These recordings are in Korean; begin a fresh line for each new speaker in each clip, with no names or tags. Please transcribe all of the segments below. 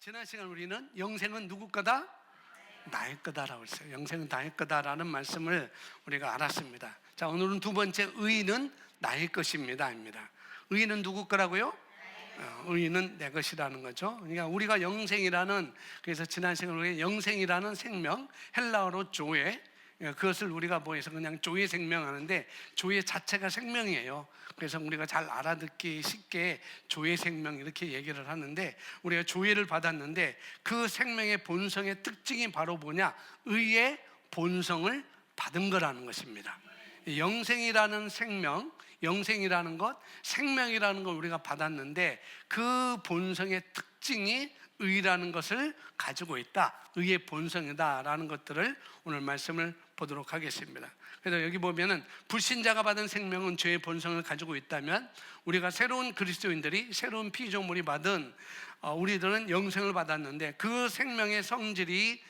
지난 시간 우리는 영생은 누구 거다? 나의 거다라고 했어요. 영생은 나의 거다라는 말씀을 우리가 알았습니다. 자, 오늘은 두 번째, 의는 나의 것입니다. 입니다. 의는 누구 거라고요? 의는 내 것이라는 거죠. 그러니까 우리가 영생이라는, 그래서 지난 시간에 우리가 영생이라는 생명, 헬라어로 조에, 그것을 우리가 뭐해서 그냥 조의 생명 하는데, 조의 자체가 생명이에요. 그래서 우리가 잘 알아듣기 쉽게 조의 생명 이렇게 얘기를 하는데, 우리가 조회를 받았는데 그 생명의 본성의 특징이 바로 뭐냐? 의의 본성을 받은 거라는 것입니다. 영생이라는 생명, 영생이라는 것, 생명이라는 걸 우리가 받았는데 그 본성의 특징이 의라는 것을 가지고 있다. 의의 본성이다라는 것들을 오늘 말씀을 보도록 하겠습니다. 그래서 여기 보면은 불신자가 받은 생명은 죄의 본성을 가지고 있다면, 우리가 새로운 그리스도인들이, 새로운 피조물이 받은 우리들은 영생을 받았는데 그 생명의 성질이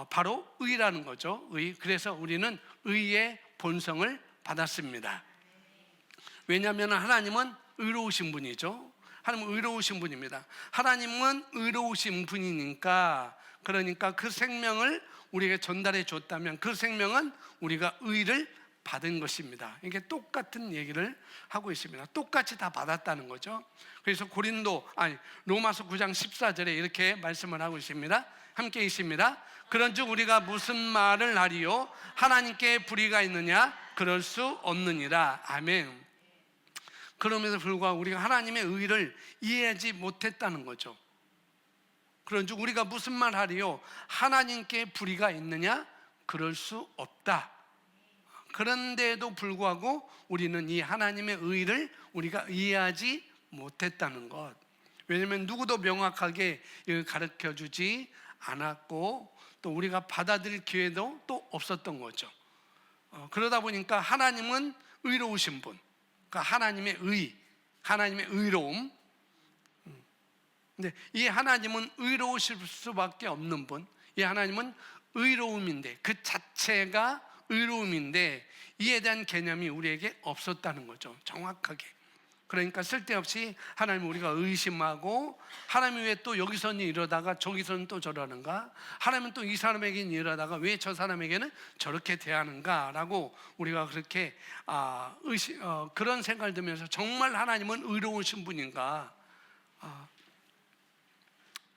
바로 의라는 거죠. 의. 그래서 우리는 의의 본성을 받았습니다. 왜냐하면 하나님은 의로우신 분이죠. 하나님은 의로우신 분입니다. 하나님은 의로우신 분이니까, 그러니까 그 생명을 우리에게 전달해 줬다면 그 생명은 우리가 의를 받은 것입니다. 이게 똑같은 얘기를 하고 있습니다. 똑같이 다 받았다는 거죠. 그래서 로마서 9장 14절에 이렇게 말씀을 하고 있습니다. 함께 있습니다. 그런즉 우리가 무슨 말을 하리요? 하나님께 불의가 있느냐? 그럴 수 없느니라. 아멘. 그럼에도 불구하고 우리가 하나님의 의를 이해하지 못했다는 거죠. 그런즉 우리가 무슨 말 하리요? 하나님께 불의가 있느냐? 그럴 수 없다. 그런데도 불구하고 우리는 이 하나님의 의를 우리가 이해하지 못했다는 것. 왜냐하면 누구도 명확하게 가르쳐 주지 않았고, 또 우리가 받아들일 기회도 또 없었던 거죠. 그러다 보니까 하나님은 의로우신 분, 그러니까 하나님의 의, 하나님의 의로움. 근데 이 하나님은 의로우실 수밖에 없는 분, 이 하나님은 의로움인데, 그 자체가 의로움인데 이에 대한 개념이 우리에게 없었다는 거죠. 정확하게. 그러니까 쓸데없이 하나님을 우리가 의심하고, 하나님이 왜 또 여기서는 이러다가 저기서는 또 저러는가? 하나님은 또 이 사람에게는 이러다가 왜 저 사람에게는 저렇게 대하는가? 라고 우리가 그렇게 그런 생각을 들면서, 정말 하나님은 의로우신 분인가?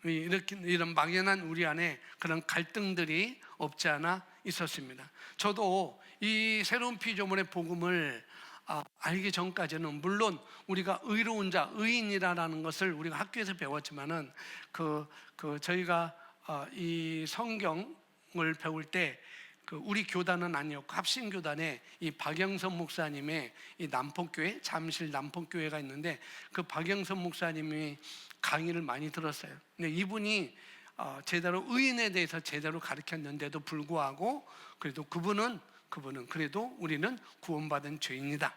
이런 막연한 우리 안에 그런 갈등들이 없지 않아 있었습니다. 저도 이 새로운 피조물의 복음을 알기 전까지는, 물론 우리가 의로운 자, 의인이라는 것을 우리가 학교에서 배웠지만은 저희가 이 성경을 배울 때 우리 교단은 아니었고 합신교단에 이 박영선 목사님의 이 남포교회, 잠실 남포교회가 있는데, 그 박영선 목사님이 강의를 많이 들었어요. 근데 이분이 제대로 의인에 대해서 제대로 가르쳤는데도 불구하고, 그래도 그분은 그래도 우리는 구원받은 죄인이다,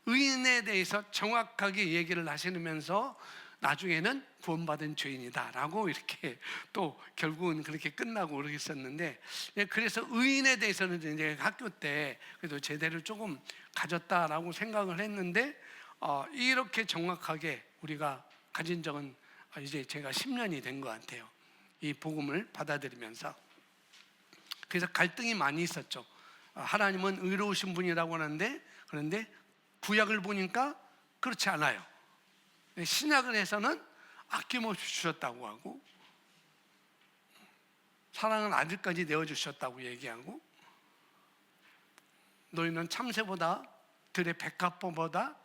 의인에 대해서 정확하게 얘기를 하시면서 나중에는 구원받은 죄인이다 라고 이렇게 또 결국은 그렇게 끝나고 그러겠었는데, 그래서 의인에 대해서는 이제 학교 때 그래도 제대로 조금 가졌다라고 생각을 했는데, 이렇게 정확하게 우리가 가진 적은 이제 제가 10년이 된 것 같아요. 이 복음을 받아들이면서. 그래서 갈등이 많이 있었죠. 하나님은 의로우신 분이라고 하는데, 그런데 구약을 보니까 그렇지 않아요. 신약을 해서는 아낌없이 주셨다고 하고, 사랑은 아들까지 내어주셨다고 얘기하고, 너희는 참새보다, 들의 백합보다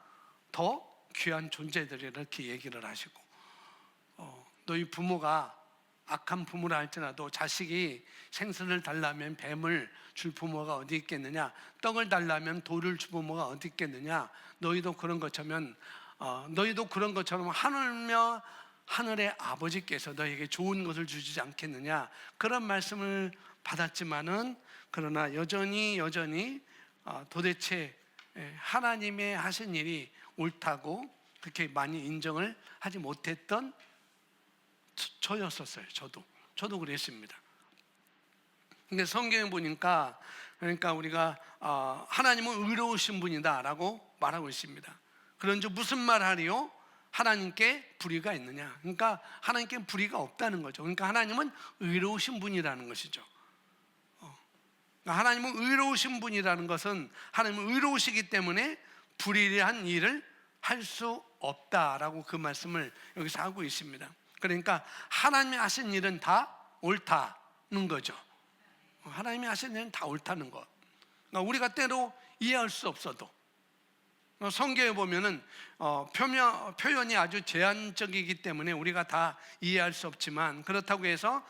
더 귀한 존재들이라 이렇게 얘기를 하시고, 너희 부모가 악한 부모라 할지라도 자식이 생선을 달라면 뱀을 줄 부모가 어디 있겠느냐, 떡을 달라면 돌을 줄 부모가 어디 있겠느냐, 너희도 그런 것처럼 하늘의 아버지께서 너희에게 좋은 것을 주지 않겠느냐, 그런 말씀을 받았지만은, 그러나 여전히 도대체 하나님의 하신 일이 옳다고 그렇게 많이 인정을 하지 못했던 저였었어요. 저도 그랬습니다. 근데 성경에 보니까, 그러니까 우리가 하나님은 의로우신 분이다 라고 말하고 있습니다. 그런즉 무슨 말 하리요? 하나님께 불의가 있느냐? 그러니까 하나님께 불의가 없다는 거죠. 그러니까 하나님은 의로우신 분이라는 것이죠. 하나님은 의로우신 분이라는 것은 하나님은 의로우시기 때문에 불의한 일을 할 수 없다라고 그 말씀을 여기서 하고 있습니다. 그러니까 하나님이 하신 일은 다 옳다는 거죠. 하나님이 하신 일은 다 옳다는 것. 그러니까 우리가 때로 이해할 수 없어도 성경에 보면은 표현이 아주 제한적이기 때문에 우리가 다 이해할 수 없지만, 그렇다고 해서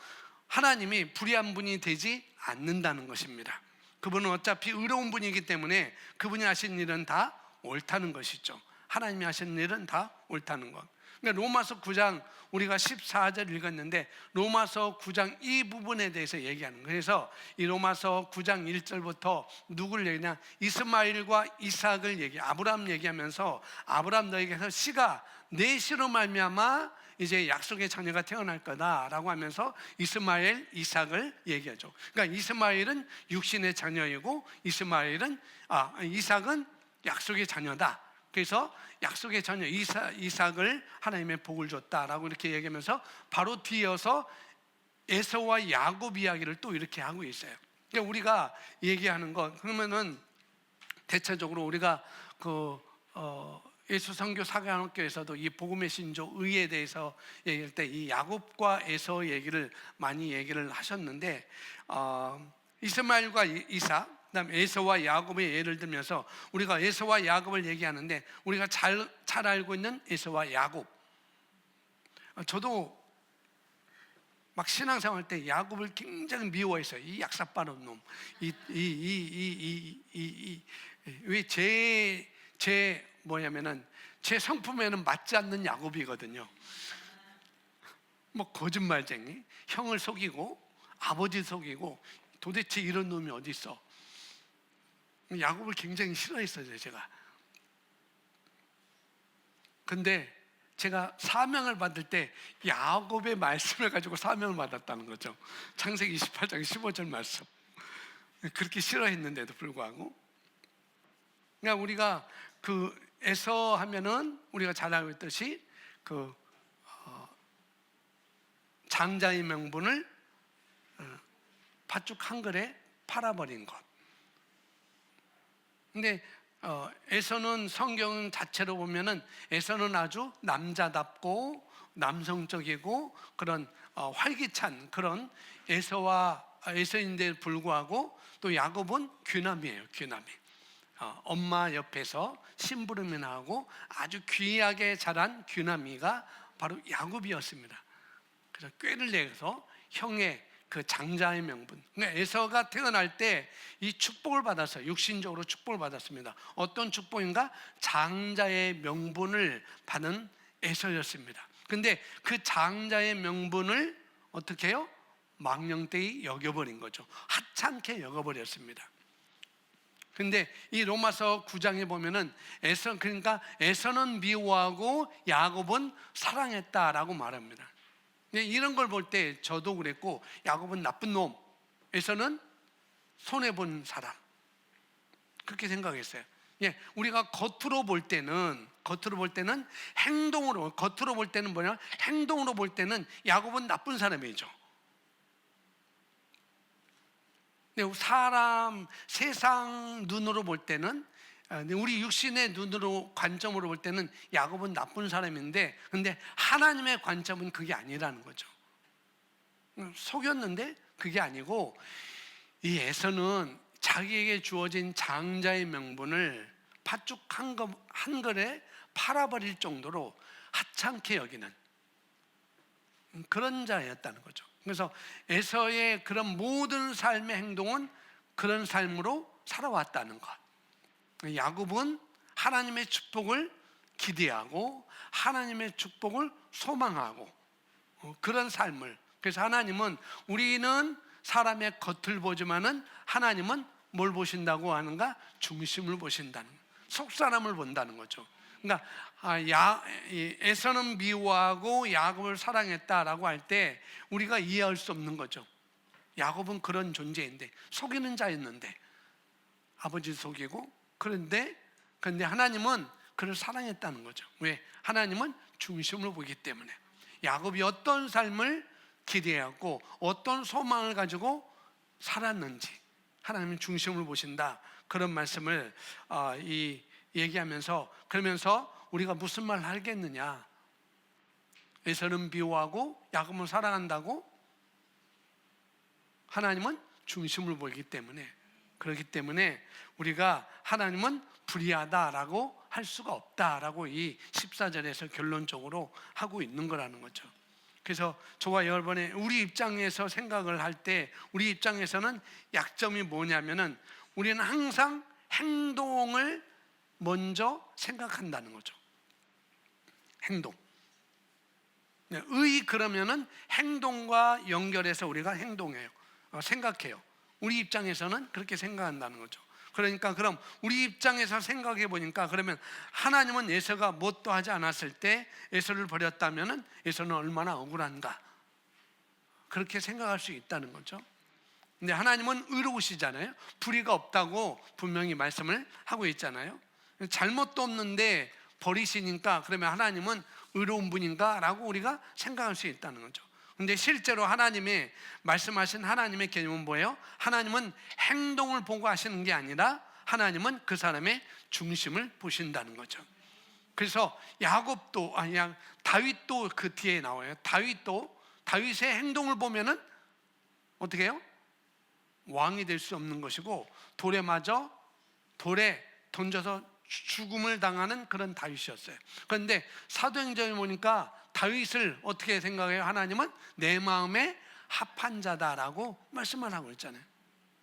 하나님이 불의한 분이 되지 않는다는 것입니다. 그분은 어차피 의로운 분이기 때문에 그분이 하신 일은 다 옳다는 것이죠. 하나님이 하신 일은 다 옳다는 것. 그러니까 로마서 9장 우리가 14절 읽었는데 로마서 9장 이 부분에 대해서 얘기하는 거예요. 그래서 이 로마서 9장 1절부터 누구를 얘기하냐, 이스마엘과 이삭을 아브라함 얘기하면서 아브라함 너에게서 씨가 내 씨로 말미암아 이제 약속의 자녀가 태어날 거다라고 하면서 이스마엘, 이삭을 얘기하죠. 그러니까 이스마엘은 육신의 자녀이고 이삭은 약속의 자녀다. 그래서 약속의 자녀 이삭을 하나님의 복을 줬다라고 이렇게 얘기하면서 바로 뒤이어서 에서와 야곱 이야기를 또 이렇게 하고 있어요. 그러니까 우리가 얘기하는 것, 그러면은 대체적으로 우리가 예수 선교 사관학교에서도 이 복음의 신조 의에 대해서 얘기할 때 이 야곱과 에서 얘기를 많이 얘기를 하셨는데, 이스마엘과 이삭, 그다음 에서와 야곱의 예를 들면서 우리가 에서와 야곱을 얘기하는데 우리가 잘 알고 있는 에서와 야곱. 저도 막 신앙생활 때 야곱을 굉장히 미워했어요. 이 약삭빠른 놈. 왜 제 성품에는 맞지 않는 야곱이거든요. 뭐 거짓말쟁이, 형을 속이고 아버지 속이고, 도대체 이런 놈이 어디 있어? 야곱을 굉장히 싫어했어요, 제가. 근데 제가 사명을 받을 때 야곱의 말씀을 가지고 사명을 받았다는 거죠. 창세기 28장 15절 말씀. 그렇게 싫어했는데도 불구하고, 그러니까 우리가 에서 하면은 우리가 잘 알고 있듯이 장자의 명분을 팥죽 한 그릇에 팔아버린 것. 근데 에서는 성경 자체로 보면은 에서는 아주 남자답고 남성적이고 그런 활기찬 그런 에서인데 불구하고 또 야곱은 귀남이에요. 귀남이. 엄마 옆에서 심부름이나 하고 아주 귀하게 자란 귀남이가 바로 야곱이었습니다. 그래서 꾀를 내서 형의 그 장자의 명분. 그러니까 에서가 태어날 때 이 축복을 받았어요. 육신적으로 축복을 받았습니다. 어떤 축복인가? 장자의 명분을 받은 에서였습니다. 근데 그 장자의 명분을 어떻게 해요? 망령되이 여겨버린 거죠. 하찮게 여겨버렸습니다. 근데 이 로마서 9장에 보면은 그러니까 에서는 미워하고 야곱은 사랑했다라고 말합니다. 이런 걸 볼 때 저도 그랬고, 야곱은 나쁜 놈, 에서는 손해본 사람, 그렇게 생각했어요. 우리가 겉으로 볼 때는 행동으로, 겉으로 볼 때는 뭐냐? 행동으로 볼 때는 야곱은 나쁜 사람이죠. 세상 눈으로 볼 때는, 우리 육신의 눈으로 관점으로 볼 때는 야곱은 나쁜 사람인데, 근데 하나님의 관점은 그게 아니라는 거죠. 속였는데 그게 아니고, 이 에서는 자기에게 주어진 장자의 명분을 팥죽 한 그릇에 팔아버릴 정도로 하찮게 여기는 그런 자였다는 거죠. 그래서 에서의 그런 모든 삶의 행동은 그런 삶으로 살아왔다는 것. 야곱은 하나님의 축복을 기대하고 하나님의 축복을 소망하고 그런 삶을. 그래서 하나님은, 우리는 사람의 겉을 보지만은 하나님은 뭘 보신다고 하는가? 중심을 보신다는, 속사람을 본다는 거죠. 그러니까 에서는 미워하고 야곱을 사랑했다라고 할 때 우리가 이해할 수 없는 거죠. 야곱은 그런 존재인데, 속이는 자였는데, 아버지 속이고, 그런데 하나님은 그를 사랑했다는 거죠. 왜? 하나님은 중심을 보기 때문에 야곱이 어떤 삶을 기대하고 어떤 소망을 가지고 살았는지 하나님은 중심을 보신다. 그런 말씀을 얘기하면서, 그러면서 우리가 무슨 말을 하겠느냐? 에서는 미워하고 야곱은 사랑한다고? 하나님은 중심을 보기 때문에, 그렇기 때문에 우리가 하나님은 불의하다라고 할 수가 없다라고 이 14절에서 결론적으로 하고 있는 거라는 거죠. 그래서 저와 여러분의 우리 입장에서 생각을 할 때, 우리 입장에서는 약점이 뭐냐면은 우리는 항상 행동을 먼저 생각한다는 거죠. 행동. 의 그러면은 행동과 연결해서 우리가 행동해요. 생각해요. 우리 입장에서는 그렇게 생각한다는 거죠. 그러니까 그럼 우리 입장에서 생각해 보니까, 그러면 하나님은 에서가 뭣도 하지 않았을 때 에서를 버렸다면은 에서는 얼마나 억울한가, 그렇게 생각할 수 있다는 거죠. 근데 하나님은 의로우시잖아요. 불의가 없다고 분명히 말씀을 하고 있잖아요. 잘못도 없는데 버리시니까 그러면 하나님은 의로운 분인가? 라고 우리가 생각할 수 있다는 거죠. 근데 실제로 하나님의 말씀하신 하나님의 개념은 뭐예요? 하나님은 행동을 보고 하시는 게 아니라 하나님은 그 사람의 중심을 보신다는 거죠. 그래서 야곱도, 아니야, 다윗도 그 뒤에 나와요. 다윗의 행동을 보면은 어떻게 해요? 왕이 될 수 없는 것이고 돌에 던져서 죽음을 당하는 그런 다윗이었어요. 그런데 사도행전에 보니까 다윗을 어떻게 생각해요? 하나님은 내 마음에 합한 자다라고 말씀을 하고 있잖아요.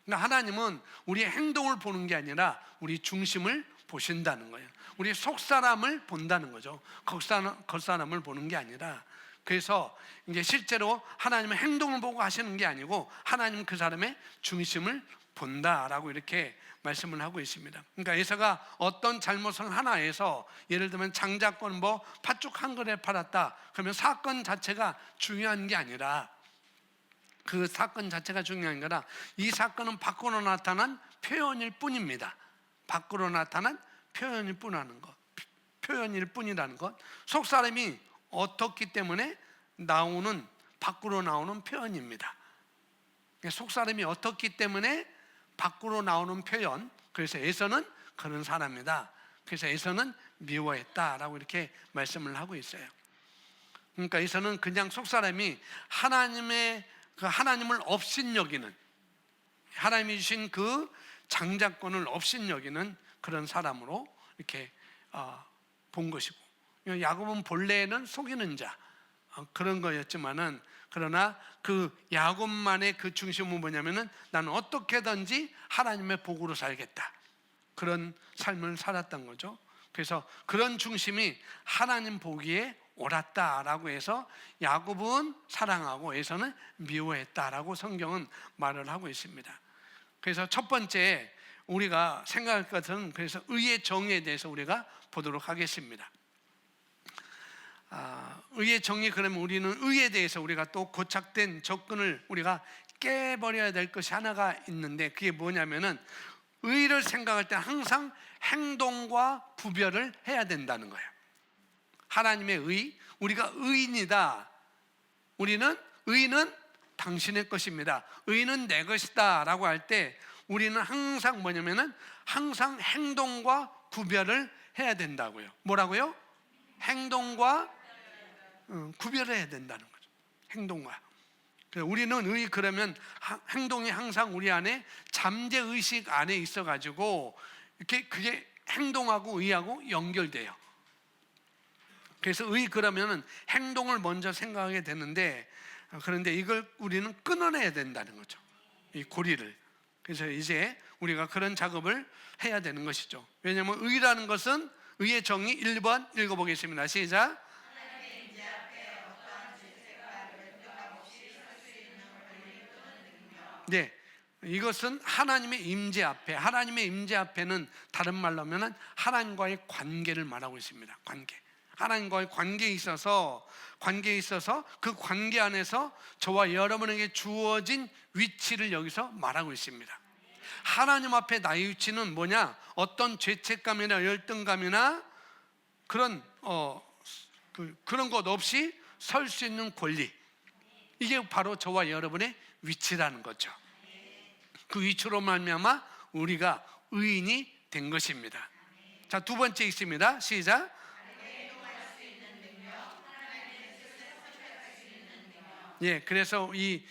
그러니까 하나님은 우리의 행동을 보는 게 아니라 우리 중심을 보신다는 거예요. 우리 속사람을 본다는 거죠. 겉사람을 보는 게 아니라. 그래서 이제 실제로 하나님은 행동을 보고 하시는 게 아니고 하나님은 그 사람의 중심을 본다라고 이렇게 말씀을 하고 있습니다. 그러니까 에서가 어떤 잘못을 하나 해서, 예를 들면 장자권 팥죽 한 그릇 팔았다, 그러면 사건 자체가 중요한 게 아니라, 그 사건 자체가 중요한 거라, 이 사건은 밖으로 나타난 표현일 뿐입니다. 밖으로 나타난 표현일 뿐이라는 것. 속사람이 어떻기 때문에 밖으로 나오는 표현입니다. 속사람이 어떻기 때문에 밖으로 나오는 표현. 그래서 에서는 그런 사람이다. 그래서 에서는 미워했다라고 이렇게 말씀을 하고 있어요. 그러니까 에서는 그냥 속사람이 하나님을 업신여기는, 하나님이 주신 그 장자권을 업신여기는 그런 사람으로 이렇게 본 것이고, 야곱은 본래는 속이는 자, 그런 거였지만은, 그러나 그 야곱만의 그 중심은 뭐냐면은 나는 어떻게든지 하나님의 복으로 살겠다, 그런 삶을 살았던 거죠. 그래서 그런 중심이 하나님 보기에 옳았다라고 해서 야곱은 사랑하고 에서는 미워했다라고 성경은 말을 하고 있습니다. 그래서 첫 번째 우리가 생각할 것은, 그래서 의의 정의에 대해서 우리가 보도록 하겠습니다. 의의 정의, 그러면 우리는 의에 대해서 우리가 또 고착된 접근을 우리가 깨버려야 될 것이 하나가 있는데, 그게 뭐냐면은 의를 생각할 때 항상 행동과 구별을 해야 된다는 거예요. 하나님의 의, 우리가 의인이다, 의는 당신의 것입니다, 의는 내 것이다 라고 할 때 우리는 항상 뭐냐면은 항상 행동과 구별을 해야 된다고요. 뭐라고요? 행동과 구별을 해야 된다는 거죠. 행동과. 우리는 그러면 행동이 항상 우리 안에 잠재의식 안에 있어가지고 이렇게 그게 행동하고 의하고 연결돼요. 그래서 그러면은 행동을 먼저 생각하게 되는데, 그런데 이걸 우리는 끊어내야 된다는 거죠, 이 고리를. 그래서 이제 우리가 그런 작업을 해야 되는 것이죠. 왜냐하면 의라는 것은, 의의 정의 1번 읽어보겠습니다. 시작. 네, 이것은 하나님의 임재 앞에, 하나님의 임재 앞에는 다른 말로 하면 하나님과의 관계를 말하고 있습니다. 하나님과의 관계에 있어서 그 관계 안에서 저와 여러분에게 주어진 위치를 여기서 말하고 있습니다. 하나님 앞에 나의 위치는 뭐냐? 어떤 죄책감이나 열등감이나 그런 그런 것 없이 설 수 있는 권리, 이게 바로 저와 여러분의 위치라는 거죠. 그 위치로 말미암아 우리가 의인이 된 것입니다. 자, 두 번째 있습니다. 시작. 예, 그래서 이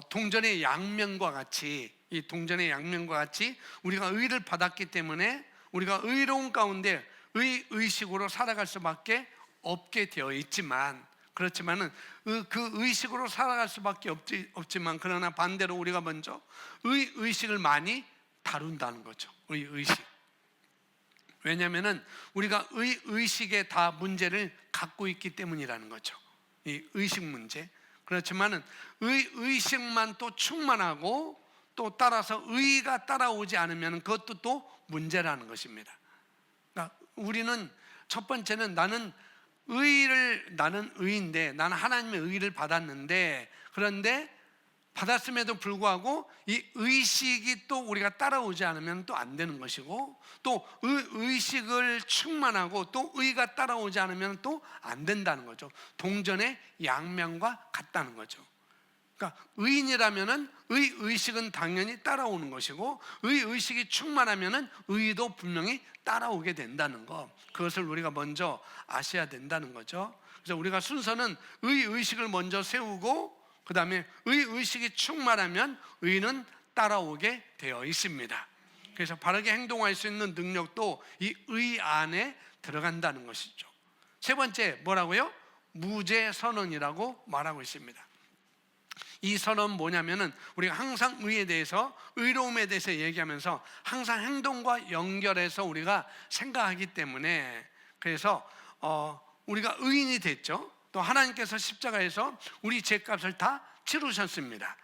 동전의 양면과 같이, 이 동전의 양면과 같이 우리가 의를 받았기 때문에 우리가 의로운 가운데 의식으로 살아갈 수밖에 없게 되어 있지만, 그렇지만은 그 의식으로 살아갈 수밖에 없지만, 그러나 반대로 우리가 먼저 의식을 많이 다룬다는 거죠. 의식. 왜냐하면은 우리가 의식에 다 문제를 갖고 있기 때문이라는 거죠. 이 의식 문제. 그렇지만은 의식만 또 충만하고 또 따라서 의가 따라오지 않으면 그것도 또 문제라는 것입니다. 그러니까 우리는 첫 번째는 나는 의인데, 나는 하나님의 의를 받았는데, 그런데 받았음에도 불구하고 이 의식이 또 우리가 따라오지 않으면 또 안 되는 것이고, 또 의식을 충만하고 또 의가 따라오지 않으면 또 안 된다는 거죠. 동전의 양면과 같다는 거죠. 그러니까 의인이라면은 의식은 당연히 따라오는 것이고, 의식이 충만하면은 의도 분명히 따라오게 된다는 것, 그것을 우리가 먼저 아셔야 된다는 거죠. 그래서 우리가 순서는 의식을 먼저 세우고, 그 다음에 의식이 충만하면 의는 따라오게 되어 있습니다. 그래서 바르게 행동할 수 있는 능력도 이 의 안에 들어간다는 것이죠. 세 번째 뭐라고요? 무죄 선언이라고 말하고 있습니다. 이 선언은 뭐냐면은 우리가 항상 의에 대해서, 의로움에 대해서 얘기하면서 항상 행동과 연결해서 우리가 생각하기 때문에, 그래서 우리가 의인이 됐죠. 또 하나님께서 십자가에서 우리 죄값을 다 치르셨습니다.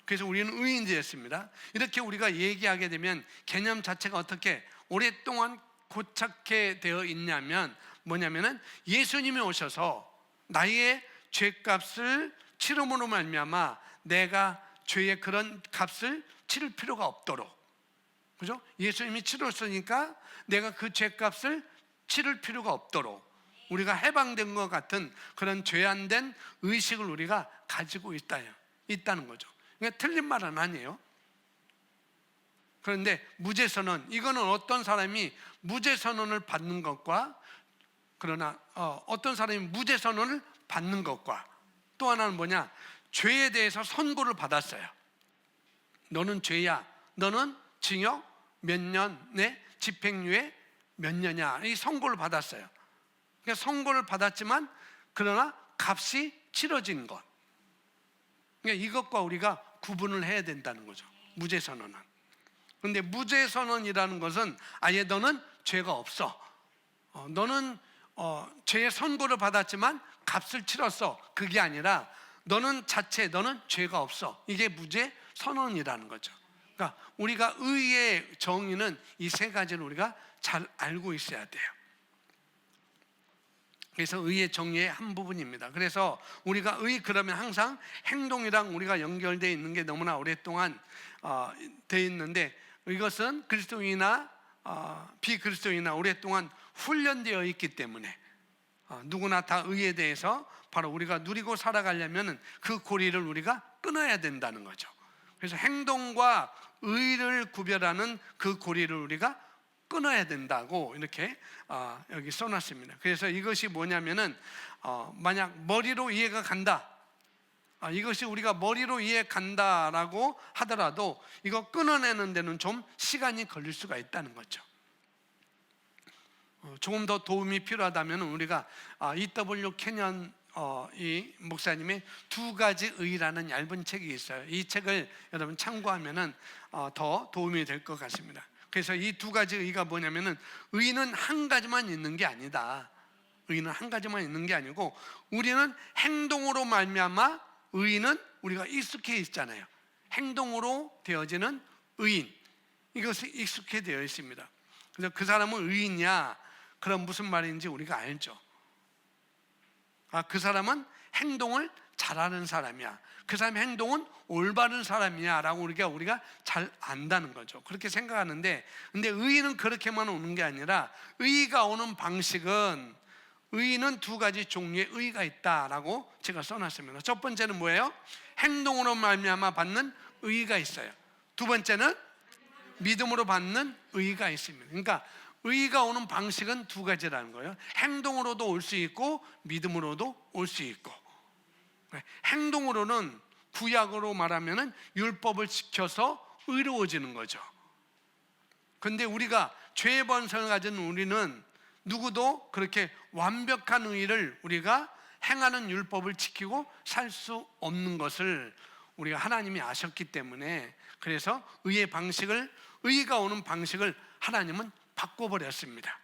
그래서 우리는 의인이 됐습니다. 이렇게 우리가 얘기하게 되면 개념 자체가 어떻게 오랫동안 고착해 되어 있냐면, 뭐냐면은 예수님이 오셔서 나의 죄값을 치름으로 말미암아 내가 죄의 그런 값을 치를 필요가 없도록, 그죠? 예수님이 치렀으니까 내가 그 죄값을 치를 필요가 없도록 우리가 해방된 것 같은 그런 죄안된 의식을 우리가 가지고 있다는 거죠. 그러니까 틀린 말은 아니에요. 그런데 무죄선언, 이거는 어떤 사람이 무죄선언을 받는 것과, 그러나 어떤 사람이 무죄선언을 받는 것과, 또 하나는 뭐냐, 죄에 대해서 선고를 받았어요. 너는 죄야, 너는 징역 몇 년에 집행유예 몇 년이야, 이 선고를 받았어요. 그러니까 선고를 받았지만 그러나 값이 치러진 것, 그러니까 이것과 우리가 구분을 해야 된다는 거죠. 무죄선언은. 그런데 무죄선언이라는 것은 아예 너는 죄가 없어, 너는 죄의 선고를 받았지만 값을 치렀어, 그게 아니라 너는 죄가 없어, 이게 무죄선언이라는 거죠. 그러니까 우리가 의의 정의는 이 세 가지를 우리가 잘 알고 있어야 돼요. 그래서 의의 정의의 한 부분입니다. 그래서 우리가 그러면 항상 행동이랑 우리가 연결되어 있는 게 너무나 오랫동안 되어 있는데, 이것은 그리스도인이나 비그리스도인이나 오랫동안 훈련되어 있기 때문에 누구나 다 의에 대해서 바로 우리가 누리고 살아가려면 그 고리를 우리가 끊어야 된다는 거죠. 그래서 행동과 의를 구별하는 그 고리를 우리가 끊어야 된다고 이렇게 여기 써놨습니다. 그래서 이것이 뭐냐면은 만약 머리로 이해가 간다, 이것이 우리가 머리로 이해 간다라고 하더라도 이거 끊어내는 데는 좀 시간이 걸릴 수가 있다는 거죠. 조금 더 도움이 필요하다면 우리가 E.W. 캐년 이 목사님의 두 가지 의라는 얇은 책이 있어요. 이 책을 여러분 참고하면은 더 도움이 될 것 같습니다. 그래서 이 두 가지 의가 뭐냐면은, 의는 한 가지만 있는 게 아니다. 의는 한 가지만 있는 게 아니고, 우리는 행동으로 말미암아 의는 우리가 익숙해 있잖아요. 행동으로 되어지는 의인, 이것이 익숙해 되어 있습니다. 그래서 그 사람은 의인이야, 그럼 무슨 말인지 우리가 알죠. 그 사람은 행동을 잘하는 사람이야, 그 사람의 행동은 올바른 사람이야 라고 우리가 잘 안다는 거죠. 그렇게 생각하는데, 근데 의의는 그렇게만 오는 게 아니라, 의의가 오는 방식은 의는 두 가지 종류의 의가 있다라고 제가 써놨습니다. 첫 번째는 뭐예요? 행동으로 말미암아 받는 의가 있어요. 두 번째는 믿음으로 받는 의가 있습니다. 그러니까 의가 오는 방식은 두 가지라는 거예요. 행동으로도 올 수 있고 믿음으로도 올 수 있고. 행동으로는 구약으로 말하면 율법을 지켜서 의로워지는 거죠. 그런데 우리가 죄의 본성을 가진 우리는 누구도 그렇게 완벽한 의를 우리가 행하는 율법을 지키고 살 수 없는 것을 우리가 하나님이 아셨기 때문에, 그래서 의가 오는 방식을 하나님은 바꿔버렸습니다.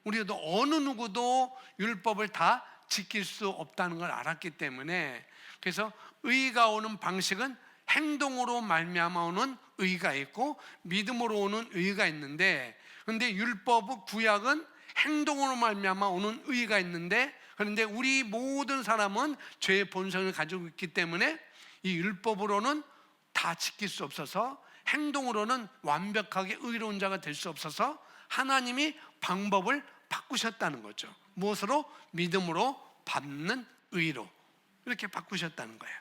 우리도 어느 누구도 율법을 다 지킬 수 없다는 걸 알았기 때문에, 그래서 의가 오는 방식은 행동으로 말미암아 오는 의가 있고 믿음으로 오는 의가 있는데, 그런데 율법의 구약은 행동으로 말미암아 오는 의가 있는데, 그런데 우리 모든 사람은 죄의 본성을 가지고 있기 때문에 이 율법으로는 다 지킬 수 없어서, 행동으로는 완벽하게 의로운 자가 될 수 없어서 하나님이 방법을 바꾸셨다는 거죠. 무엇으로? 믿음으로 받는 의로 이렇게 바꾸셨다는 거예요.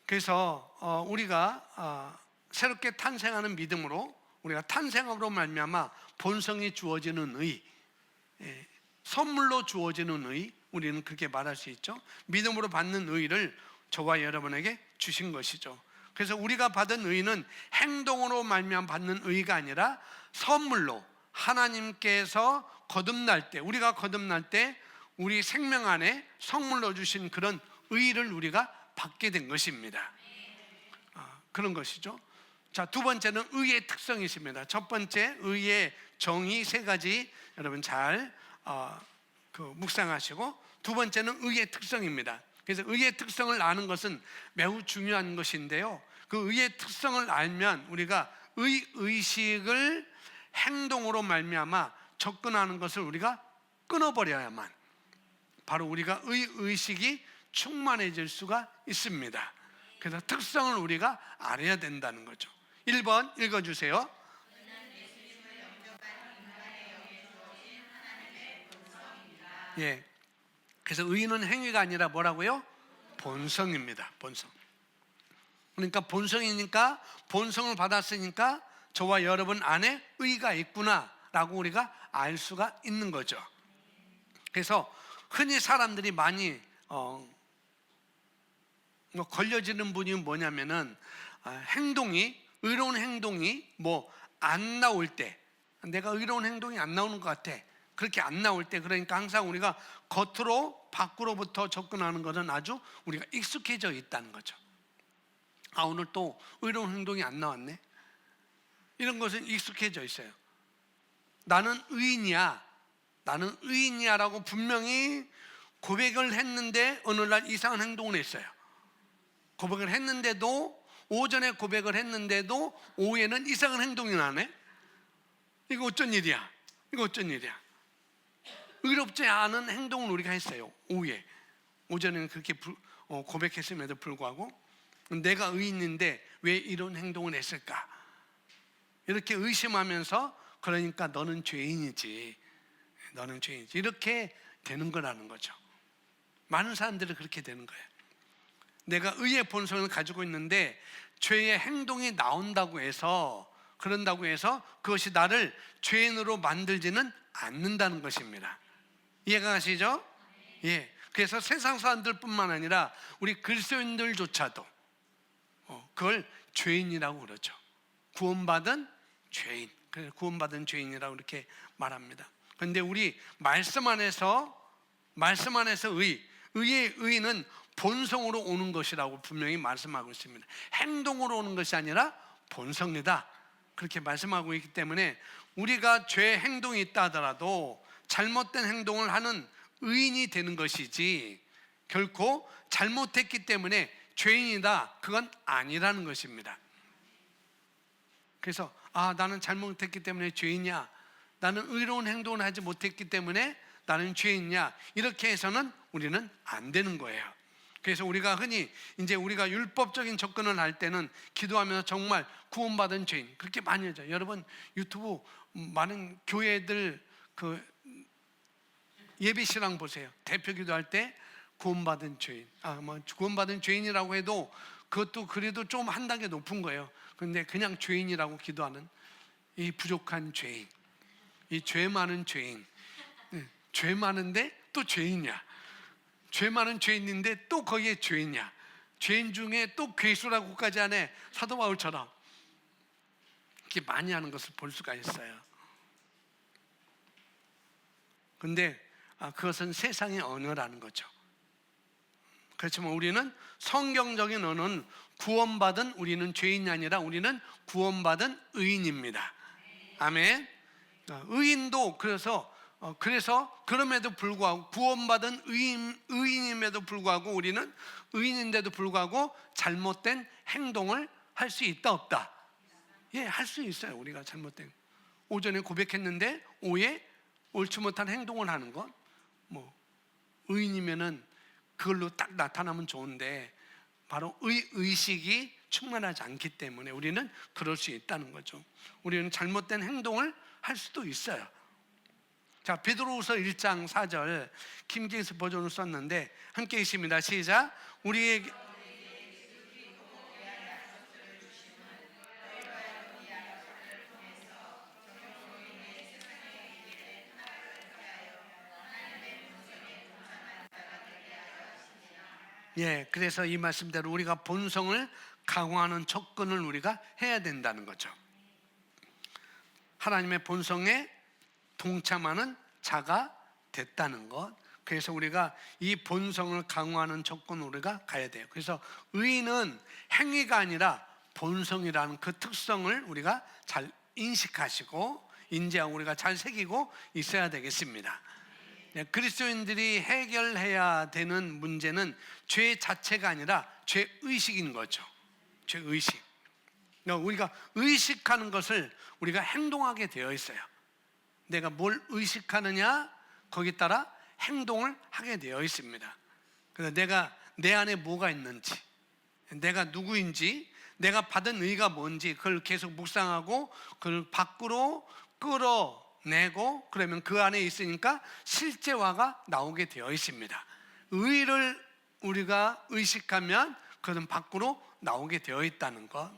그래서 우리가 새롭게 탄생하는 믿음으로, 우리가 탄생으로 말미암아 본성이 주어지는 의, 선물로 주어지는 의, 우리는 그렇게 말할 수 있죠. 믿음으로 받는 의를 저와 여러분에게 주신 것이죠. 그래서 우리가 받은 의는 행동으로 말미암아 받는 의가 아니라 선물로, 하나님께서 거듭날 때, 우리가 거듭날 때 우리 생명 안에 선물로 주신 그런 의를 우리가 받게 된 것입니다. 그런 것이죠. 자, 두 번째는 의의 특성이 있습니다. 첫 번째, 의의 정의 세 가지 여러분 잘 묵상하시고, 두 번째는 의의 특성입니다. 그래서 의의 특성을 아는 것은 매우 중요한 것인데요, 그 의의 특성을 알면 우리가 의식을 행동으로 말미암아 접근하는 것을 우리가 끊어버려야만 바로 우리가 의식이 충만해질 수가 있습니다. 그래서 특성을 우리가 알아야 된다는 거죠. 1번 읽어주세요. 예. 그래서 의는 행위가 아니라 뭐라고요? 본성입니다. 본성. 그러니까 본성이니까, 본성을 받았으니까 저와 여러분 안에 의가 있구나라고 우리가 알 수가 있는 거죠. 그래서 흔히 사람들이 많이 걸려지는 분이 뭐냐면은 의로운 행동이 안 나올 때, 내가 의로운 행동이 안 나오는 것 같아, 그렇게 안 나올 때, 그러니까 항상 우리가 밖으로부터 접근하는 것은 아주 우리가 익숙해져 있다는 거죠. 오늘 또 의로운 행동이 안 나왔네, 이런 것은 익숙해져 있어요. 나는 의인이야 라고 분명히 고백을 했는데 어느 날 이상한 행동을 했어요. 고백을 했는데도, 오전에 고백을 했는데도 오후에는 이상한 행동이 나네. 이거 어쩐 일이야? 의롭지 않은 행동을 우리가 했어요. 오전에는 그렇게 고백했음에도 불구하고 내가 의인인데 왜 이런 행동을 했을까? 이렇게 의심하면서, 그러니까 너는 죄인이지 이렇게 되는 거라는 거죠. 많은 사람들이 그렇게 되는 거예요. 내가 의의 본성을 가지고 있는데 죄의 행동이 그런다고 해서 그것이 나를 죄인으로 만들지는 않는다는 것입니다. 이해가 가시죠? 예. 그래서 세상 사람들뿐만 아니라 우리 그리스도인들조차도 그걸 죄인이라고 그러죠. 구원받은 죄인이라고 이렇게 말합니다. 그런데 우리 말씀 안에서 의의 의는 본성으로 오는 것이라고 분명히 말씀하고 있습니다. 행동으로 오는 것이 아니라 본성이다, 그렇게 말씀하고 있기 때문에 우리가 죄의 행동이 있다 하더라도 잘못된 행동을 하는 의인이 되는 것이지, 결코 잘못했기 때문에 죄인이다, 그건 아니라는 것입니다. 그래서 나는 잘못했기 때문에 죄인이야, 나는 의로운 행동을 하지 못했기 때문에 나는 죄인이야, 이렇게 해서는 우리는 안 되는 거예요. 그래서 우리가 흔히 우리가 율법적인 접근을 할 때는 기도하면서 정말 구원받은 죄인 그렇게 많이 하죠. 여러분 유튜브 많은 교회들 그 예비신랑 보세요. 대표 기도할 때 구원받은 죄인. 구원받은 죄인이라고 해도 그것도 그래도 좀 한 단계 높은 거예요. 그런데 그냥 죄인이라고 기도하는 이 부족한 죄인, 이 죄 많은 죄인, 죄 많은데 또 죄인이야. 죄 많은 죄인인데 또 거기에 죄인이야. 죄인 중에 또 괴수라고까지 하네. 사도 바울처럼 이렇게 많이 하는 것을 볼 수가 있어요. 근데 그것은 세상의 언어라는 거죠. 그렇지만 우리는 성경적인 언어는 구원받은, 우리는 죄인이 아니라 우리는 구원받은 의인입니다. 아멘. 의인도 그래서 그럼에도 불구하고 구원받은 의인임에도 불구하고 우리는 의인인데도 불구하고 잘못된 행동을 할 수 있다 없다? 예, 할 수 있어요. 우리가 잘못된, 오전에 고백했는데 오해, 옳지 못한 행동을 하는 것, 의인이면은 그걸로 딱 나타나면 좋은데 바로 의식이 충만하지 않기 때문에 우리는 그럴 수 있다는 거죠. 우리는 잘못된 행동을 할 수도 있어요. 자, 베드로후서 1장 4절 킹제임스 버전을 썼는데 함께 읽습니다. 시작. 우리에게 그래서 이 말씀대로 우리가 본성을 강화하는 접근을 우리가 해야 된다는 거죠. 하나님의 본성에 동참하는 자가 됐다는 것. 그래서 우리가 이 본성을 강화하는 접근을 우리가 가야 돼요. 그래서 의인은 행위가 아니라 본성이라는 그 특성을 우리가 잘 인식하시고 인지하고 우리가 잘 새기고 있어야 되겠습니다. 그리스도인들이 해결해야 되는 문제는 죄 자체가 아니라 죄의식인 거죠. 죄의식. 우리가 의식하는 것을 우리가 행동하게 되어 있어요. 내가 뭘 의식하느냐, 거기에 따라 행동을 하게 되어 있습니다. 그래서 내가 내 안에 뭐가 있는지, 내가 누구인지, 내가 받은 의가 뭔지 그걸 계속 묵상하고 그걸 밖으로 끌어내고 그러면 그 안에 있으니까 실제화가 나오게 되어 있습니다. 의를 우리가 의식하면 그것은 밖으로 나오게 되어 있다는 것.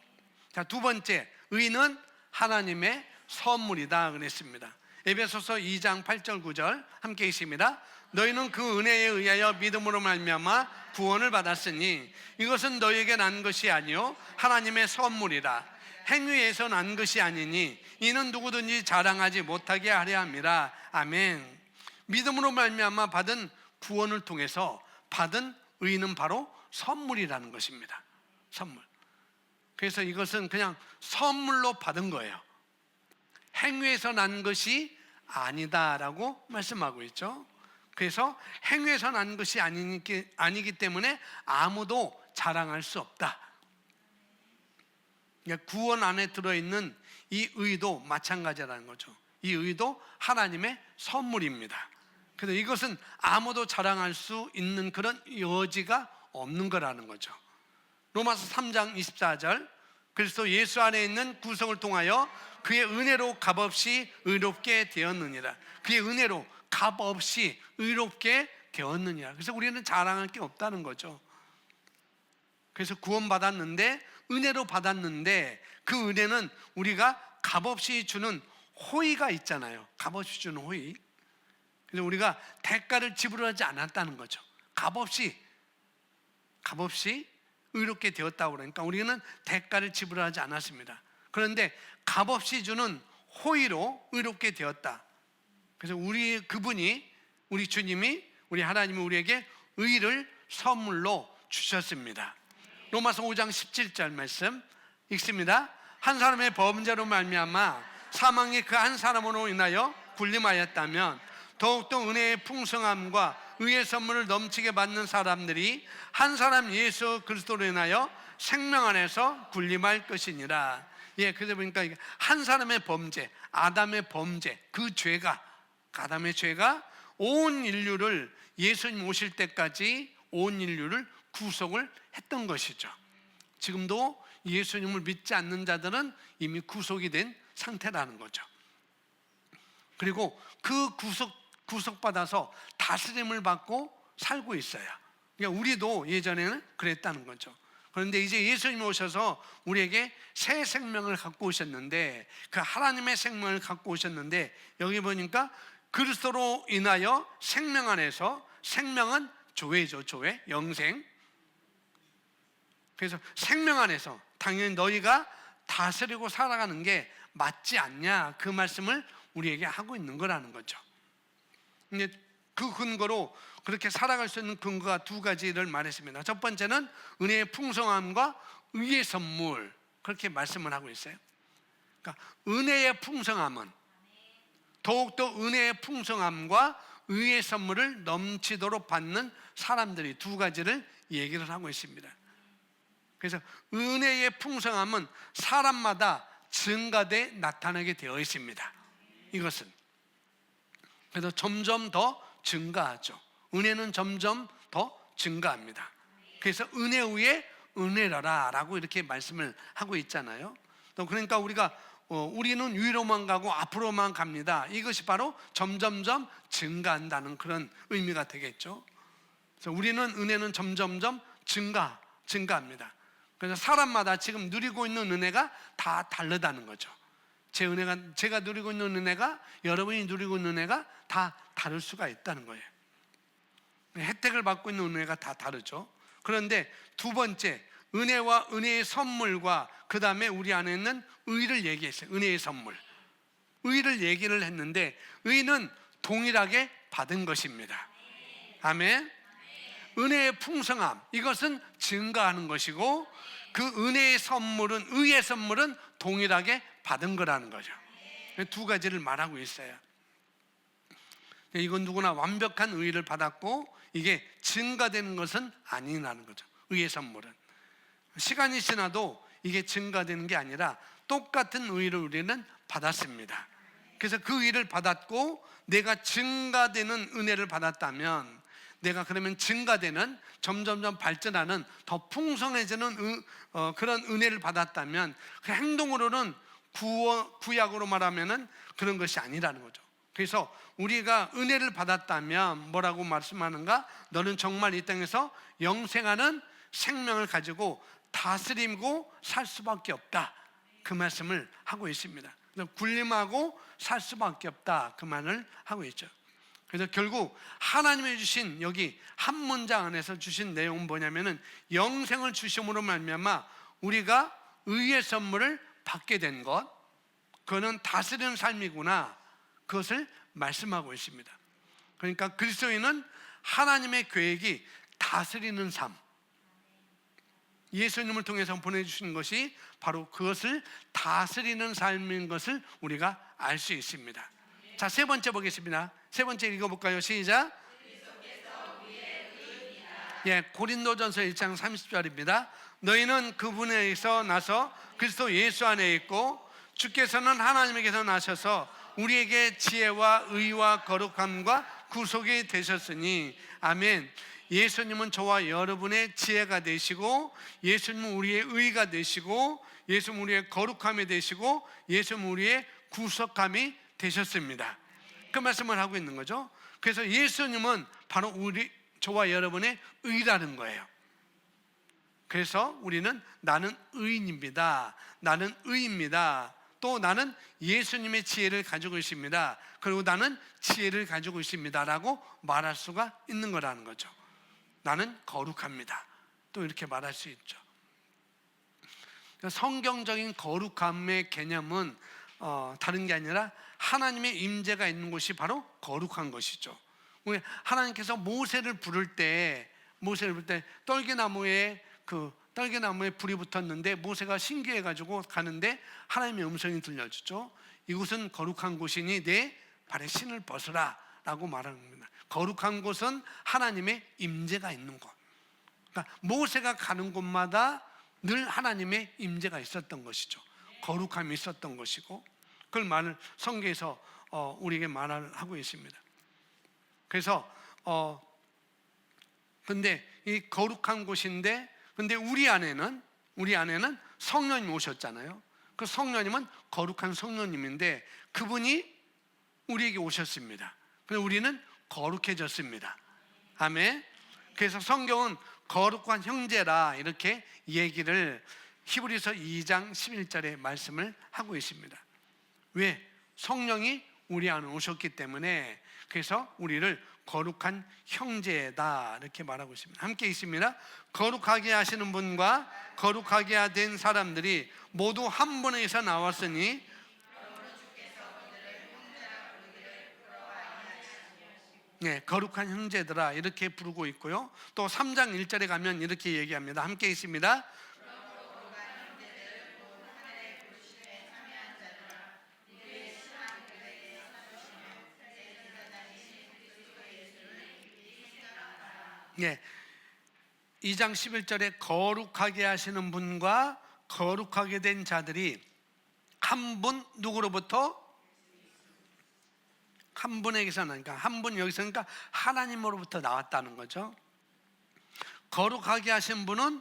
자, 두 번째, 의는 하나님의 선물이다 그랬습니다. 에베소서 2장 8절 9절 함께 읽습니다. 너희는 그 은혜에 의하여 믿음으로 말미암아 구원을 받았으니 이것은 너희에게 난 것이 아니요 하나님의 선물이라. 행위에서 난 것이 아니니 이는 누구든지 자랑하지 못하게 하려 함이라. 아멘. 믿음으로 말미암아 받은 구원을 통해서 받은 의는 바로 선물이라는 것입니다. 선물. 그래서 이것은 그냥 선물로 받은 거예요. 행위에서 난 것이 아니다라고 말씀하고 있죠. 그래서 행위에서 난 것이 아니기 때문에 아무도 자랑할 수 없다. 구원 안에 들어있는 이 의도 마찬가지라는 거죠. 이 의도 하나님의 선물입니다. 그래서 이것은 아무도 자랑할 수 있는 그런 여지가 없는 거라는 거죠. 로마서 3장 24절 그리스도 예수 안에 있는 구속을 통하여 그의 은혜로 값없이 의롭게 되었느니라. 그의 은혜로 값없이 의롭게 되었느니라. 그래서 우리는 자랑할 게 없다는 거죠. 그래서 구원받았는데 은혜로 받았는데 그 은혜는 우리가 값없이 주는 호의가 있잖아요. 값없이 주는 호의. 그래서 우리가 대가를 지불하지 않았다는 거죠. 값없이 의롭게 되었다고 그러니까 우리는 대가를 지불하지 않았습니다. 그런데 값없이 주는 호의로 의롭게 되었다. 그래서 그분이 우리 주님이 우리 하나님이 우리에게 의를 선물로 주셨습니다. 로마서 5장 17절 말씀 읽습니다. 한 사람의 범죄로 말미암아 사망이 그 한 사람으로 인하여 군림하였다면 더욱더 은혜의 풍성함과 의의 선물을 넘치게 받는 사람들이 한 사람 예수 그리스도로 인하여 생명 안에서 군림할 것이니라. 그래서 보니까 한 사람의 범죄, 아담의 범죄, 그 죄가, 아담의 죄가 온 인류를 예수님 오실 때까지 온 인류를 구속을 했던 것이죠. 지금도 예수님을 믿지 않는 자들은 이미 구속이 된 상태라는 거죠. 그리고 그 구속받아서 다스림을 받고 살고 있어요. 그러니까 우리도 예전에는 그랬다는 거죠. 그런데 이제 예수님이 오셔서 우리에게 새 생명을 갖고 오셨는데, 그 하나님의 생명을 갖고 오셨는데, 여기 보니까 그리스도로 인하여 생명 안에서, 생명은 조회죠. 조회, 영생. 그래서 생명 안에서 당연히 너희가 다스리고 살아가는 게 맞지 않냐, 그 말씀을 우리에게 하고 있는 거라는 거죠. 근데 그 근거로 그렇게 살아갈 수 있는 근거가 두 가지를 말했습니다. 첫 번째는 은혜의 풍성함과 의의 선물, 그렇게 말씀을 하고 있어요. 그러니까 은혜의 풍성함은, 더욱더 은혜의 풍성함과 의의 선물을 넘치도록 받는 사람들이 두 가지를 얘기를 하고 있습니다. 그래서 은혜의 풍성함은 사람마다 증가돼 나타나게 되어 있습니다. 이것은 그래서 점점 더 증가하죠. 은혜는 점점 더 증가합니다. 그래서 은혜 위에 은혜라라 라고 이렇게 말씀을 하고 있잖아요. 또 그러니까 우리는 위로만 가고 앞으로만 갑니다. 이것이 바로 점점점 증가한다는 그런 의미가 되겠죠. 그래서 우리는 은혜는 점점점 증가합니다. 그래서 사람마다 지금 누리고 있는 은혜가 다 다르다는 거죠. 제가 누리고 있는 은혜가, 여러분이 누리고 있는 은혜가 다 다를 수가 있다는 거예요. 혜택을 받고 있는 은혜가 다 다르죠. 그런데 두 번째, 은혜와 은혜의 선물과 그 다음에 우리 안에 있는 의를 얘기했어요. 은혜의 선물, 의를 얘기를 했는데, 의는 동일하게 받은 것입니다. 아멘. 은혜의 풍성함, 이것은 증가하는 것이고, 그 은혜의 선물은, 의의 선물은 동일하게 받은 거라는 거죠. 두 가지를 말하고 있어요. 이건 누구나 완벽한 의를 받았고, 이게 증가되는 것은 아니라는 거죠. 의의 선물은 시간이 지나도 이게 증가되는 게 아니라 똑같은 의를 우리는 받았습니다. 그래서 그 의를 받았고, 내가 증가되는 은혜를 받았다면, 내가 그러면 증가되는, 점점점 발전하는, 더 풍성해지는 그런 은혜를 받았다면, 그 행동으로는 구약으로 말하면은 그런 것이 아니라는 거죠. 그래서 우리가 은혜를 받았다면 뭐라고 말씀하는가? 너는 정말 이 땅에서 영생하는 생명을 가지고 다스리고 살 수밖에 없다, 그 말씀을 하고 있습니다. 군림하고 살 수밖에 없다, 그 말을 하고 있죠. 그래서 결국 하나님이 주신, 여기 한 문장 안에서 주신 내용은 뭐냐면은, 영생을 주심으로 말미암아 우리가 의의 선물을 받게 된 것, 그거는 다스리는 삶이구나, 그것을 말씀하고 있습니다. 그러니까 그리스도인은 하나님의 계획이 다스리는 삶, 예수님을 통해서 보내주신 것이 바로 그것을 다스리는 삶인 것을 우리가 알 수 있습니다. 자, 세 번째 보겠습니다. 세 번째 읽어볼까요? 시작. 고린도전서 1장 30절입니다. 너희는 그분에서 나서 그리스도 예수 안에 있고, 주께서는 하나님에게서 나셔서 우리에게 지혜와 의와 거룩함과 구속이 되셨으니. 아멘. 예수님은 저와 여러분의 지혜가 되시고, 예수님은 우리의 의가 되시고, 예수님은 우리의 거룩함이 되시고, 예수님은 우리의 구속함이 되셨습니다. 그 말씀을 하고 있는 거죠. 그래서 예수님은 바로 저와 여러분의 의라는 거예요. 그래서 우리는 나는 의인입니다, 나는 의입니다, 또 나는 예수님의 지혜를 가지고 있습니다, 그리고 나는 지혜를 가지고 있습니다 라고 말할 수가 있는 거라는 거죠. 나는 거룩합니다, 또 이렇게 말할 수 있죠. 성경적인 거룩함의 개념은 다른 게 아니라 하나님의 임재가 있는 곳이 바로 거룩한 것이죠. 하나님께서 모세를 부를 때 떨기나무에 불이 붙었는데, 모세가 신기해가지고 가는데 하나님의 음성이 들려주죠. 이곳은 거룩한 곳이니 내 발에 신을 벗으라 라고 말하는 겁니다. 거룩한 곳은 하나님의 임재가 있는 곳. 그러니까 모세가 가는 곳마다 늘 하나님의 임재가 있었던 것이죠. 거룩함이 있었던 것이고, 그걸 성경에서 우리에게 말을 하고 있습니다. 그래서 근데 이 거룩한 곳인데, 근데 우리 안에는 성령님이 오셨잖아요. 그 성령님은 거룩한 성령님인데, 그분이 우리에게 오셨습니다. 그래서 우리는 거룩해졌습니다. 아멘. 그래서 성경은 거룩한 형제라 이렇게 얘기를 히브리서 2장 11절에 말씀을 하고 있습니다. 왜? 성령이 우리 안에 오셨기 때문에. 그래서 우리를 거룩한 형제다 이렇게 말하고 있습니다. 함께 있습니다. 거룩하게 하시는 분과 거룩하게 된 사람들이 모두 한 분에서 나왔으니 네, 거룩한 형제들아 이렇게 부르고 있고요. 또 3장 1절에 가면 이렇게 얘기합니다. 함께 있습니다. 네, 2장 11절에 거룩하게 하시는 분과 거룩하게 된 자들이 한 분, 누구로부터? 한 분에게서 나니까, 한 분 여기서 그러니까 하나님으로부터 나왔다는 거죠. 거룩하게 하신 분은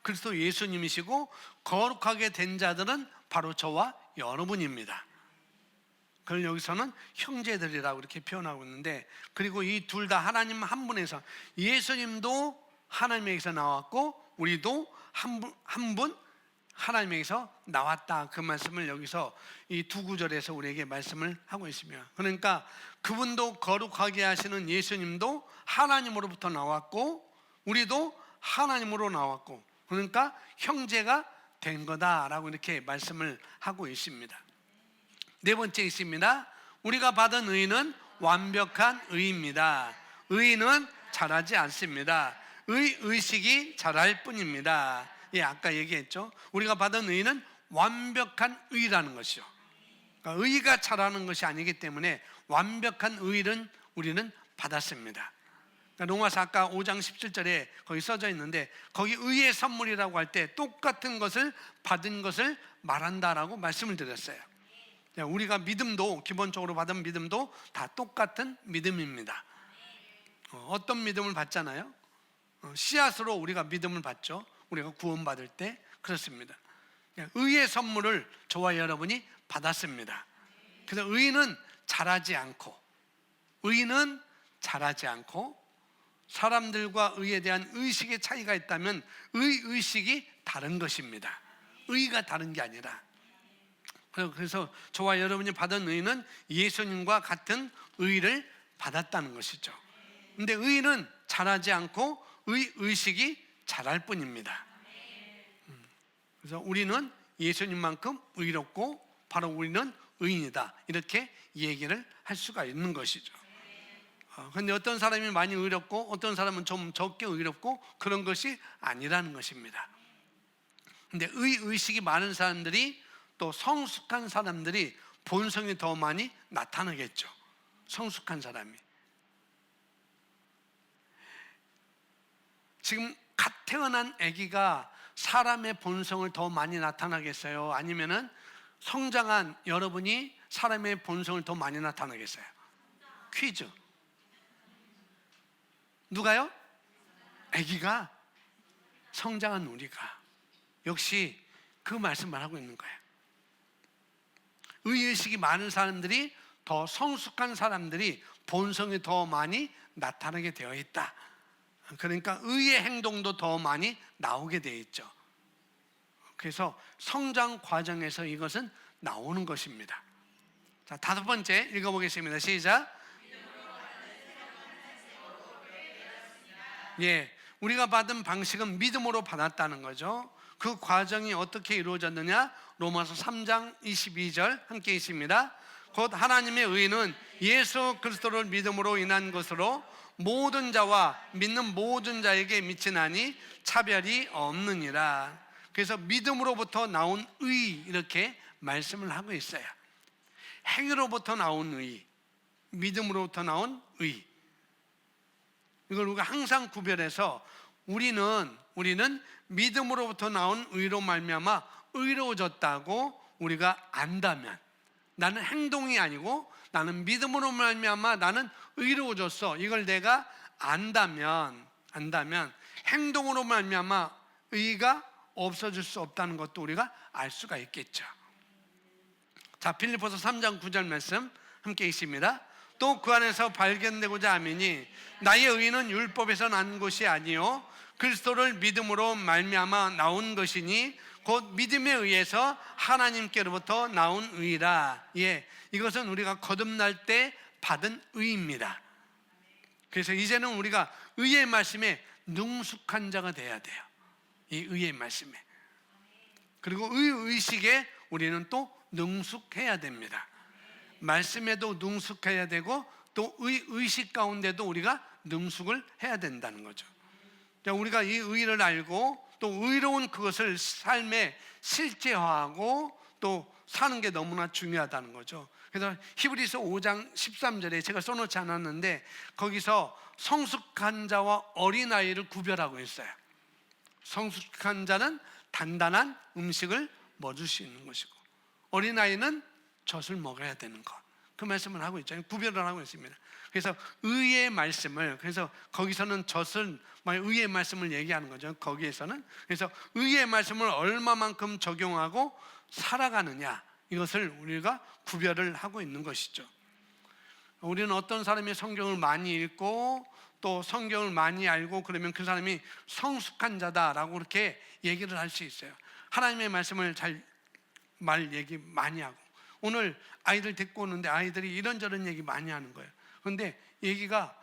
그리스도 예수님이시고 거룩하게 된 자들은 바로 저와 여러분입니다. 그걸 여기서는 형제들이라고 이렇게 표현하고 있는데, 그리고 이 둘 다 하나님 한 분에서, 예수님도 하나님에게서 나왔고 우리도 한 분 하나님에게서 나왔다, 그 말씀을 여기서 이 두 구절에서 우리에게 말씀을 하고 있습니다. 그러니까 그분도 거룩하게 하시는 예수님도 하나님으로부터 나왔고 우리도 하나님으로 나왔고, 그러니까 형제가 된 거다라고 이렇게 말씀을 하고 있습니다. 네 번째 있습니다. 우리가 받은 의는 완벽한 의입니다. 의는 잘하지 않습니다. 의식이 잘할 뿐입니다. 예, 아까 얘기했죠. 우리가 받은 의는 완벽한 의라는 것이죠. 그러니까 의가 잘하는 것이 아니기 때문에 완벽한 의는 우리는 받았습니다. 그러니까 로마서 아까 5장 17절에 거기 써져 있는데, 거기 의의 선물이라고 할 때 똑같은 것을 받은 것을 말한다라고 말씀을 드렸어요. 우리가 믿음도, 기본적으로 받은 믿음도 다 똑같은 믿음입니다. 어떤 믿음을 받잖아요. 씨앗으로 우리가 믿음을 받죠. 우리가 구원받을 때. 그렇습니다. 의의 선물을 저와 여러분이 받았습니다. 그래서 의는 잘하지 않고, 의는 잘하지 않고, 사람들과 의에 대한 의식의 차이가 있다면 의식이 다른 것입니다. 의가 다른 게 아니라. 그래서 저와 여러분이 받은 의는 예수님과 같은 의를 받았다는 것이죠. 근데 의는 잘하지 않고 의식이 잘할 뿐입니다. 그래서 우리는 예수님만큼 의롭고 바로 우리는 의인이다, 이렇게 얘기를 할 수가 있는 것이죠. 그런데 어떤 사람이 많이 의롭고 어떤 사람은 좀 적게 의롭고 그런 것이 아니라는 것입니다. 근데 의식이 많은 사람들이, 또 성숙한 사람들이 본성이 더 많이 나타나겠죠. 성숙한 사람이. 지금 갓 태어난 아기가 사람의 본성을 더 많이 나타나겠어요? 아니면은 성장한 여러분이 사람의 본성을 더 많이 나타나겠어요? 퀴즈. 누가요? 아기가. 성장한 우리가. 역시 그 말씀을 하고 있는 거예요. 의의식이 많은 사람들이, 더 성숙한 사람들이 본성이 더 많이 나타나게 되어 있다. 그러니까 의의 행동도 더 많이 나오게 되어 있죠. 그래서 성장 과정에서 이것은 나오는 것입니다. 자, 다섯 번째 읽어보겠습니다. 시작. 예, 우리가 받은 방식은 믿음으로 받았다는 거죠. 그 과정이 어떻게 이루어졌느냐? 로마서 3장 22절 함께 있습니다. 곧 하나님의 의는 예수 그리스도를 믿음으로 인한 것으로 모든 자와 믿는 모든 자에게 미치나니 차별이 없느니라. 그래서 믿음으로부터 나온 의, 이렇게 말씀을 하고 있어요. 행위로부터 나온 의, 믿음으로부터 나온 의. 이걸 우리가 항상 구별해서 우리는 믿음으로부터 나온 의로 말미암아 의로워졌다고 우리가 안다면, 나는 행동이 아니고 나는 믿음으로 말미암아 나는 의로워졌어, 이걸 내가 안다면 행동으로 말미암아 의가 없어질 수 없다는 것도 우리가 알 수가 있겠죠. 자, 빌립보서 3장 9절 말씀 함께 있습니다. 또 그 안에서 발견되고자 하미니 나의 의는 율법에서 난 것이 아니요 그리스도를 믿음으로 말미암아 나온 것이니 곧 믿음에 의해서 하나님께로부터 나온 의라. 예, 이것은 우리가 거듭날 때 받은 의입니다. 그래서 이제는 우리가 의의 말씀에 능숙한 자가 돼야 돼요. 이 의의 말씀에. 그리고 의식에 우리는 또 능숙해야 됩니다. 말씀에도 능숙해야 되고 또 의식 가운데도 우리가 능숙을 해야 된다는 거죠. 우리가 이 의를 알고 또 의로운 그것을 삶에 실제화하고 또 사는 게 너무나 중요하다는 거죠. 그래서 히브리서 5장 13절에 제가 써놓지 않았는데 거기서 성숙한 자와 어린아이를 구별하고 있어요. 성숙한 자는 단단한 음식을 먹을 수 있는 것이고 어린아이는 젖을 먹어야 되는 것. 그 말씀을 하고 있잖아요. 구별을 하고 있습니다. 그래서 의의 말씀을, 그래서 거기서는 젖은 의의 말씀을 얘기하는 거죠. 거기에서는. 그래서 의의 말씀을 얼마만큼 적용하고 살아가느냐, 이것을 우리가 구별을 하고 있는 것이죠. 우리는 어떤 사람이 성경을 많이 읽고 또 성경을 많이 알고 그러면 그 사람이 성숙한 자다라고 그렇게 얘기를 할 수 있어요. 하나님의 말씀을 얘기 많이 하고, 오늘 아이들 데리고 오는데 아이들이 이런저런 얘기 많이 하는 거예요. 그런데 얘기가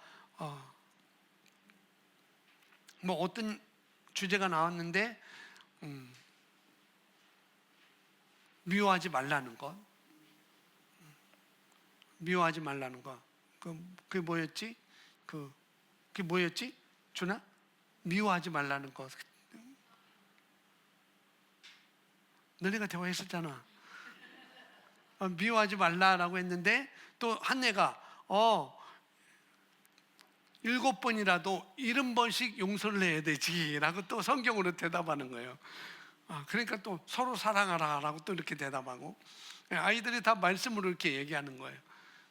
어떤 주제가 나왔는데 미워하지 말라는 것, 미워하지 말라는 것. 그게 뭐였지? 그게 뭐였지? 준아? 미워하지 말라는 것. 너네가 대화했었잖아. 미워하지 말라라고 했는데 또 한 애가 7번이라도 70번씩 용서를 해야 되지라고 또 성경으로 대답하는 거예요. 그러니까 또 서로 사랑하라라고 또 이렇게 대답하고, 아이들이 다 말씀으로 이렇게 얘기하는 거예요.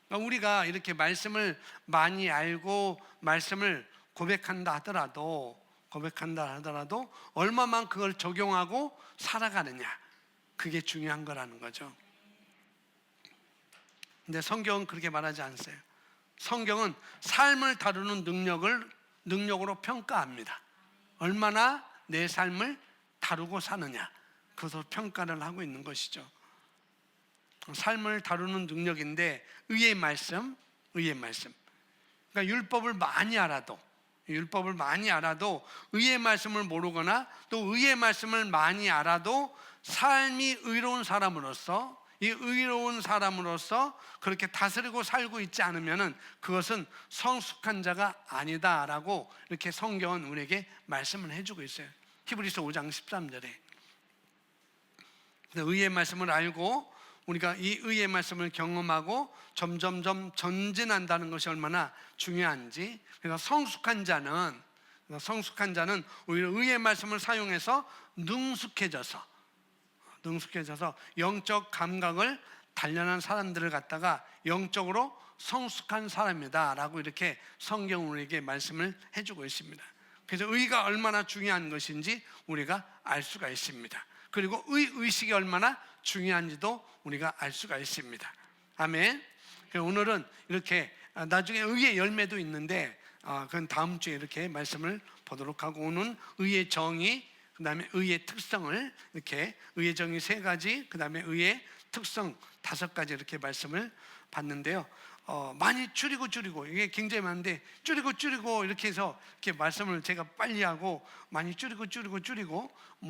그러니까 우리가 이렇게 말씀을 많이 알고 말씀을 고백한다 하더라도 얼마만 그걸 적용하고 살아가느냐, 그게 중요한 거라는 거죠. 근데 성경은 그렇게 말하지 않으세요. 성경은 삶을 다루는 능력으로 평가합니다. 얼마나 내 삶을 다루고 사느냐, 그것을 평가를 하고 있는 것이죠. 삶을 다루는 능력인데 의의 말씀. 그러니까 율법을 많이 알아도 의의 말씀을 모르거나 또 의의 말씀을 많이 알아도 삶이 의로운 사람으로서, 이 의로운 사람으로서 그렇게 다스리고 살고 있지 않으면은 그것은 성숙한 자가 아니다라고 이렇게 성경은 우리에게 말씀을 해주고 있어요. 히브리서 5장 13절에. 의의 말씀을 알고 우리가 이 의의 말씀을 경험하고 점점점 전진한다는 것이 얼마나 중요한지. 그래서 성숙한 자는 오히려 의의 말씀을 사용해서 능숙해져서 영적 감각을 단련한 사람들을 갖다가 영적으로 성숙한 사람이다라고 이렇게 성경은 우리에게 말씀을 해주고 있습니다. 그래서 의가 얼마나 중요한 것인지 우리가 알 수가 있습니다. 그리고 의식이 얼마나 중요한지도 우리가 알 수가 있습니다. 아멘. 오늘은 이렇게 나중에 의의 열매도 있는데 그건 다음 주에 이렇게 말씀을 보도록 하고, 오늘 의의 정의, 그 다음에 의의 특성을 이렇게, 의의 정의 3가지, 그 다음에 의의 특성 5가지 이렇게 말씀을 봤는데요. 많이 줄이고 이게 굉장히 많은데 줄이고 이렇게 해서 이렇게 말씀을 제가 빨리 하고 많이 줄이고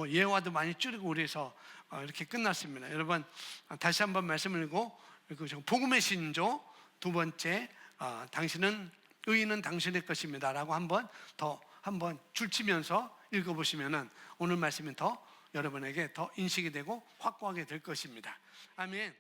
예화도 많이 줄이고 그래서 이렇게 끝났습니다. 여러분, 다시 한번 말씀을 읽고 복음의 신조 2번째, 당신은 의인은 당신의 것입니다 라고 한번 줄치면서 읽어보시면은 오늘 말씀이 더 여러분에게 더 인식이 되고 확고하게 될 것입니다. 아멘.